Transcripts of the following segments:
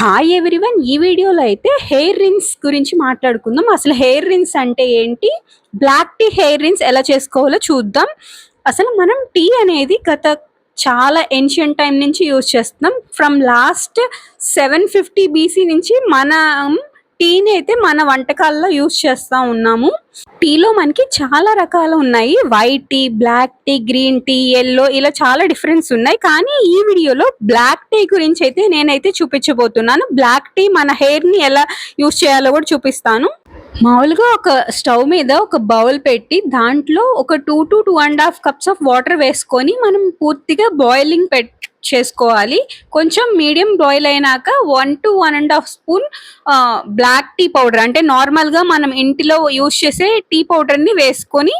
Hi everyone. ఈ వీడియోలో అయితే హెయిర్ రిన్స్ గురించి మాట్లాడుకుందాం. అసలు హెయిర్ రిన్స్ అంటే ఏంటి, బ్లాక్ టీ హెయిర్ రిన్స్ ఎలా చేసుకోవాలో చూద్దాం. అసలు మనం టీ అనేది గత చాలా ఏన్షియంట్ టైం నుంచి యూజ్ చేస్తున్నాం. ఫ్రమ్ లాస్ట్ 750 BC నుంచి మనం టీని అయితే మన వంటకాల్లో యూజ్ చేస్తూ ఉన్నాము. టీలో మనకి చాలా రకాలు ఉన్నాయి. White tea, black tea, green tea, yellow, ఇలా చాలా డిఫరెన్స్ ఉన్నాయి. కానీ ఈ వీడియోలో బ్లాక్ టీ గురించి అయితే నేనైతే చూపించబోతున్నాను. బ్లాక్ టీ మన హెయిర్ ని ఎలా యూజ్ చేయాలో కూడా చూపిస్తాను. మామూలుగా ఒక స్టవ్ మీద ఒక బౌల్ పెట్టి దాంట్లో ఒక 2 to 2.5 cups ఆఫ్ వాటర్ వేసుకొని మనం పూర్తిగా బాయిలింగ్ చేసుకోవాలి. కొంచెం మీడియం బాయిల్ అయినాక 1 to 1.5 spoon black tea powder, అంటే నార్మల్గా మనం ఇంటిలో యూజ్ చేసే టీ పౌడర్ని వేసుకొని,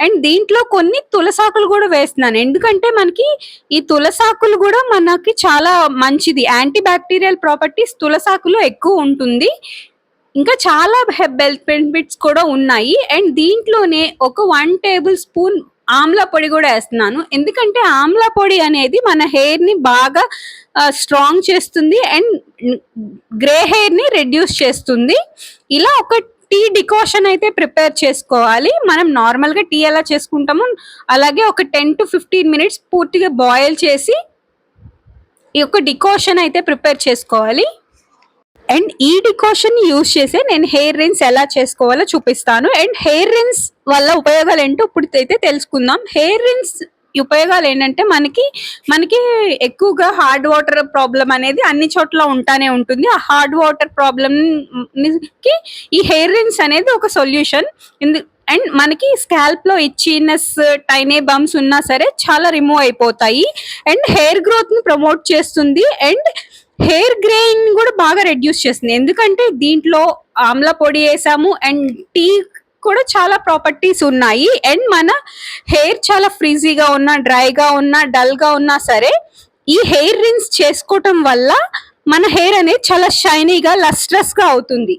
అండ్ దీంట్లో కొన్ని తులసాకులు కూడా వేస్తున్నాను. ఎందుకంటే మనకి ఈ తులసాకులు కూడా మనకి చాలా మంచిది, యాంటీ బ్యాక్టీరియల్ ప్రాపర్టీస్ తులసాకులో ఎక్కువ ఉంటుంది. ఇంకా చాలా హెల్త్ బెనిఫిట్స్ కూడా ఉన్నాయి. అండ్ దీంట్లోనే ఒక 1 టేబుల్ స్పూన్ ఆమ్లా పొడి కూడా వేస్తున్నాను. ఎందుకంటే ఆమ్లా పొడి అనేది మన హెయిర్ ని బాగా స్ట్రాంగ్ చేస్తుంది అండ్ గ్రే హెయిర్ ని రెడ్యూస్ చేస్తుంది. ఇలా ఒక టీ డికాషన్ అయితే ప్రిపేర్ చేసుకోవాలి. మనం నార్మల్గా టీ ఎలా చేసుకుంటామో అలాగే ఒక 10 to 15 minutes పూర్తిగా బాయిల్ చేసి ఈ యొక్క డికాషన్ అయితే ప్రిపేర్ చేసుకోవాలి. అండ్ ఈ డికాషన్ యూజ్ చేసే నేను హెయిర్ రిన్స్ ఎలా చేసుకోవాలో చూపిస్తాను. అండ్ హెయిర్ రిన్స్ వల్ల ఉపయోగాలు ఏంటో ఇప్పుడు అయితే తెలుసుకుందాం. హెయిర్ రిన్స్ ఉపయోగాలు ఏంటంటే మనకి ఎక్కువగా హార్డ్ వాటర్ ప్రాబ్లం అనేది అన్ని చోట్ల ఉంటానే ఉంటుంది. ఆ హార్డ్ వాటర్ ప్రాబ్లంకి ఈ హెయిర్ రిన్స్ అనేది ఒక సొల్యూషన్. అండ్ మనకి స్కాల్ప్ లో ఇచ్చినెస్, టైనీ బంప్స్ ఉన్నా సరే చాలా రిమూవ్ అయిపోతాయి. అండ్ హెయిర్ గ్రోత్ ని ప్రమోట్ చేస్తుంది అండ్ హెయిర్ గ్రేయింగ్ కూడా బాగా రెడ్యూస్ చేస్తుంది. ఎందుకంటే దీంట్లో ఆమ్ల పొడి వేసాము అండ్ టీ కూడా చాలా ప్రాపర్టీస్ ఉన్నాయి. అండ్ మన హెయిర్ చాలా ఫ్రీజీగా ఉన్నా, డ్రైగా ఉన్నా, డల్ గా ఉన్నా సరే ఈ హెయిర్ రిన్స్ చేసుకోవటం వల్ల మన హెయిర్ అనేది చాలా షైనీగా, లస్ట్రస్ గా అవుతుంది.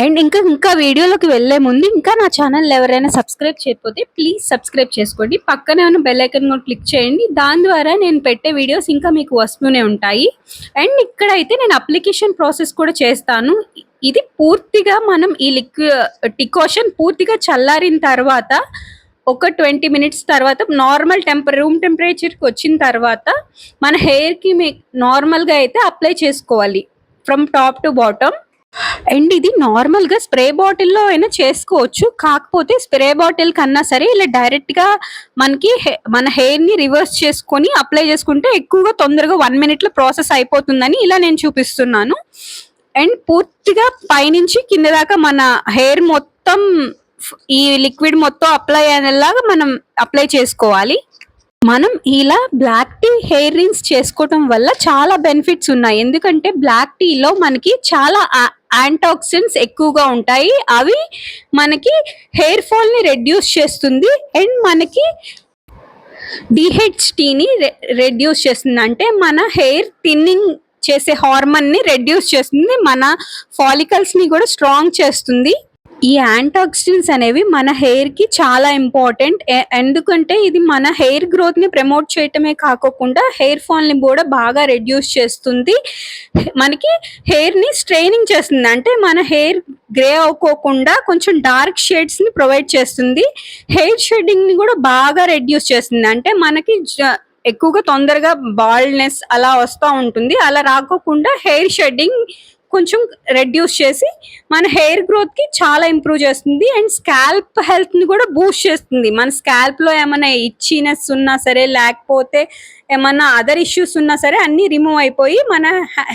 అండ్ ఇంకా వీడియోలోకి వెళ్లే ముందు ఇంకా నా ఛానల్ ఎవరైనా సబ్స్క్రైబ్ చేయకపోతే ప్లీజ్ సబ్స్క్రైబ్ చేసుకోండి. పక్కనే ఉన్న బెల్ ఐకాన్ కూడా క్లిక్ చేయండి. దాని ద్వారా నేను పెట్టే వీడియోస్ ఇంకా మీకు వస్తూనే ఉంటాయి. అండ్ ఇక్కడైతే నేను అప్లికేషన్ ప్రాసెస్ కూడా చేస్తాను. ఇది పూర్తిగా మనం ఈ డికాషన్ పూర్తిగా చల్లారిన తర్వాత ఒక 20 minutes తర్వాత నార్మల్ రూమ్ టెంపరేచర్కి వచ్చిన తర్వాత మన హెయిర్కి నార్మల్గా అయితే అప్లై చేసుకోవాలి from top to bottom. And ఇది నార్మల్గా స్ప్రే బాటిల్లో అయినా చేసుకోవచ్చు. కాకపోతే స్ప్రే బాటిల్ కన్నా సరే ఇలా డైరెక్ట్గా మనకి మన హెయిర్ని రివర్స్ చేసుకొని అప్లై చేసుకుంటే ఎక్కువగా తొందరగా 1 minute ప్రాసెస్ అయిపోతుందని ఇలా నేను చూపిస్తున్నాను. అండ్ పూర్తిగా పైనుంచి కింద దాకా మన హెయిర్ మొత్తం ఈ లిక్విడ్ మొత్తం అప్లై అయ్యేలాగా మనం అప్లై చేసుకోవాలి. మనం ఇలా బ్లాక్ టీ హెయిర్ రిన్స్ చేసుకోవటం వల్ల చాలా బెనిఫిట్స్ ఉన్నాయి. ఎందుకంటే బ్లాక్ టీలో మనకి చాలా యాంటాక్సిడెంట్స్ ఎక్కువగా ఉంటాయి. అవి మనకి హెయిర్ ఫాల్ ని రెడ్యూస్ చేస్తుంది అండ్ మనకి డిహెచ్టీని రెడ్యూస్ చేస్తుంది. అంటే మన హెయిర్ థిన్నింగ్ చేసే హార్మోన్ ని రెడ్యూస్ చేస్తుంది, మన ఫాలికల్స్ ని కూడా స్ట్రాంగ్ చేస్తుంది. ఈ యాంటాక్సిడెంట్స్ అనేవి మన హెయిర్ కి చాలా ఇంపార్టెంట్. ఎందుకంటే ఇది మన హెయిర్ గ్రోత్ ని ప్రమోట్ చేయటమే కాకుండా హెయిర్ ఫాల్ ని కూడా బాగా రెడ్యూస్ చేస్తుంది. మనకి హెయిర్ ని స్ట్రైనింగ్ చేస్తుంది, అంటే మన హెయిర్ గ్రే అవ్వకోకుండా కొంచెం డార్క్ షేడ్స్ ని ప్రొవైడ్ చేస్తుంది. హెయిర్ షెడ్డింగ్ ని కూడా బాగా రెడ్యూస్ చేస్తుంది, అంటే మనకి ఎక్కువగా తొందరగా బాల్డ్నెస్ అలా వస్తూ ఉంటుంది. అలా రాకోకుండా హెయిర్ షెడ్డింగ్ కొంచెం రెడ్యూస్ చేసి మన హెయిర్ గ్రోత్ కి చాలా ఇంప్రూవ్ చేస్తుంది. అండ్ స్కాల్ప్ హెల్త్ ని కూడా బూస్ట్ చేస్తుంది. మన స్కాల్ప్ లో ఏమైనా ఇచ్చినెస్ ఉన్నా సరే, లేకపోతే ఏమైనా అదర్ ఇష్యూస్ ఉన్నా సరే అన్ని రిమూవ్ అయిపోయి మన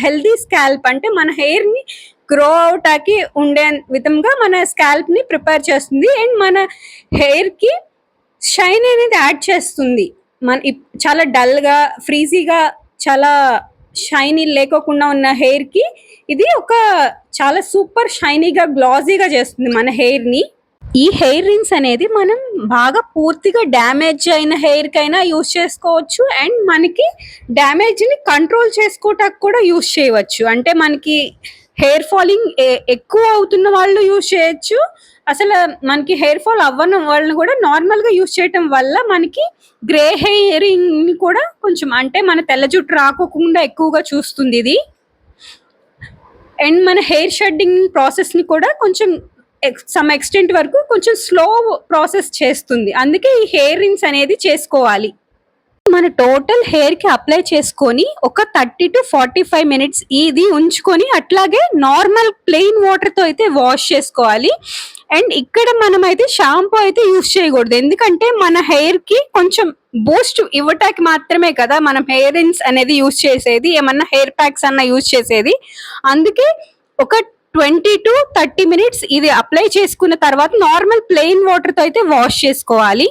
హెల్దీ స్కాల్ప్, అంటే మన హెయిర్ ని గ్రో అవుటాకి ఉండే విధంగా మన స్కాల్ప్ ని ప్రిపేర్ చేస్తుంది. అండ్ మన హెయిర్ కి షైన్ అనేది యాడ్ చేస్తుంది. చాలా డల్ గా, ఫ్రీజీగా, చాలా షైనీ లేకోకుండా ఉన్న హెయిర్ కి ఇది ఒక చాలా సూపర్ షైనీగా, గ్లాజీగా చేస్తుంది మన హెయిర్ ని. ఈ హెయిర్ రిన్స్ అనేది మనం బాగా పూర్తిగా డ్యామేజ్ అయిన హెయిర్ కైనా యూజ్ చేసుకోవచ్చు. అండ్ మనకి డ్యామేజ్ ని కంట్రోల్ చేసుకోవటానికి కూడా యూజ్ చేయవచ్చు. అంటే మనకి హెయిర్ ఫాలింగ్ ఎక్కువ అవుతున్న వాళ్ళు యూజ్ చేయొచ్చు. అసలు మనకి హెయిర్ ఫాల్ అవ్వని వాళ్ళని కూడా నార్మల్గా యూజ్ చేయటం వల్ల మనకి గ్రే హెయిరింగ్ కూడా కొంచెం, అంటే మన తెల్ల జుట్టు రాకోకుండా ఎక్కువగా చూస్తుంది ఇది. అండ్ మన హెయిర్ షెడ్డింగ్ ప్రాసెస్ని కూడా కొంచెం సమ్ ఎక్స్టెంట్ వరకు కొంచెం స్లో ప్రాసెస్ చేస్తుంది. అందుకే ఈ హెయిర్ రిన్స్ అనేది చేసుకోవాలి. మన టోటల్ హెయిర్‌కి అప్లై చేసుకొని ఒక 30-45 మినిట్స్ ఇది ఉంచుకొని అట్లాగే నార్మల్ ప్లెయిన్ వాటర్‌తో అయితే వాష్ చేసుకోవాలి. అండ్ ఇక్కడ మనమైతే షాంపూ అయితే యూజ్ చేయకూడదు. ఎందుకంటే మన హెయిర్‌కి కొంచెం బూస్ట్ ఇవ్వటానికి మాత్రమే కదా మనం హెయిర్ రిన్స్ అనేది యూజ్ చేసేది. ఏమన్నా హెయిర్ ప్యాక్స్ అన్నా యూజ్ చేసేది. అందుకే ఒక 20-30 మినిట్స్ ఇది అప్లై చేసుకున్న తర్వాత నార్మల్ ప్లెయిన్ వాటర్‌తో అయితే వాష్ చేసుకోవాలి.